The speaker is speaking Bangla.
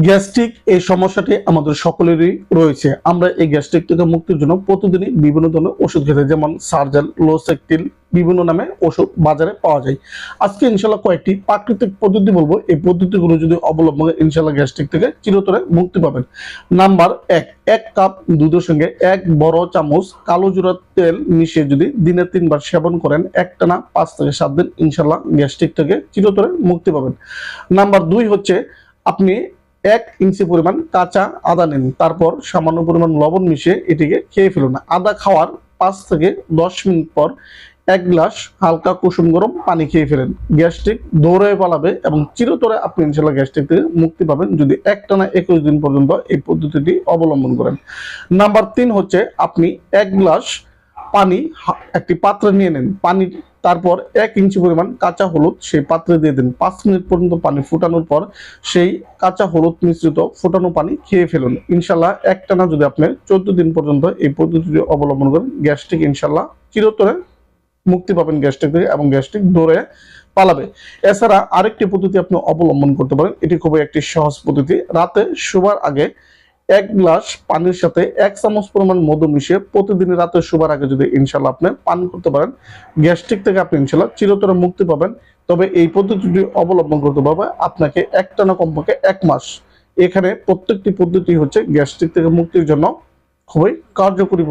গ্যাস্ট্রিক এই সমস্যাটি আমাদের সকলেরই রয়েছে। আমরা এই গ্যাস্ট্রিক থেকে মুক্তির জন্য প্রতিদিনই বিভিন্ন ধরনের ওষুধ খেতে, যেমন সার্জাল, লোসেকটিল, বিভিন্ন নামে ওষুধ বাজারে পাওয়া যায়। আজকে ইনশাল্লাহ কয়েকটি প্রাকৃতিক পদ্ধতি বলবো। এই পদ্ধতিগুলো যদি অবলম্বন করেন ইনশাল্লাহ গ্যাস্ট্রিক থেকে চিরতরে মুক্তি পাবেন। নাম্বার 1, 1 কাপ দুধের সঙ্গে 1 বড় চামচ কালো জিরার তেল মিশিয়ে যদি দিনে 3 বার সেবন করেন, একটানা 5 থেকে 7 দিন ইনশাল্লাহ গ্যাস্ট্রিক থেকে চিরতরে মুক্তি পাবেন। নাম্বার 2 হচ্ছে, আপনি 1 ইঞ্চি পরিমাণ কাঁচা আদা নিন, তারপর সামান্য পরিমাণ লবণ মিশিয়ে এটিকে খেয়ে ফেলুন। আদা খাওয়ার 5 থেকে 10 মিনিট পর 1 গ্লাস হালকা কুসুম গরম পানি খেয়ে ফেলেন। গ্যাস্ট্রিক দৌড়ে পালাবে এবং চিরতরে আপনি ইনশাল্লাহ গ্যাস্ট্রিক থেকে মুক্তি পাবেন যদি একটানা 21 দিন পর্যন্ত এই পদ্ধতিটি অবলম্বন করেন। নাম্বার 3 হচ্ছে, আপনি 1 গ্লাস পানি একটি পাত্রে নিয়ে নেন। পানি তারপর 1 ইঞ্চি পরিমাণ কাঁচা হলুদ সেই পাত্রে দিয়ে দিন। 5 মিনিট পর্যন্ত পানি ফুটানোর পর সেই কাঁচা হলুদ মিশ্রিত ফুটানো পানি খেয়ে ফেলুন। ইনশাল্লাহ একটানা যদি আপনি 14 দিন পর্যন্ত এই পদ্ধতিটি অবলম্বন করেন, গ্যাস্ট্রিক ইনশাল্লাহ চিরতরে মুক্তি পাবেন গ্যাস্ট্রিক থেকে এবং গ্যাস্ট্রিক দৌড়ে পালাবে। এছাড়া আরেকটি পদ্ধতি আপনি অবলম্বন করতে পারেন, এটি খুবই একটি সহজ পদ্ধতি। রাতে শোবার আগে 1 গ্লাস পানির সাথে 1 চামচ পরিমাণ মধু মিশিয়ে প্রতিদিন রাতে শোবার আগে যদি ইনশাল্লাহ আপনি পান করতে পারেন, গ্যাস্ট্রিক থেকে আপনি ইনশাল্লাহ চিরতরে মুক্তি পাবেন। তবে এই পদ্ধতিটি অবলম্বন করতে হবে আপনাকে একটানা কমপক্ষে 1 মাস। এখানে প্রত্যেকটি পদ্ধতি হচ্ছে গ্যাস্ট্রিক থেকে মুক্তির জন্য খুবই কার্যকরী।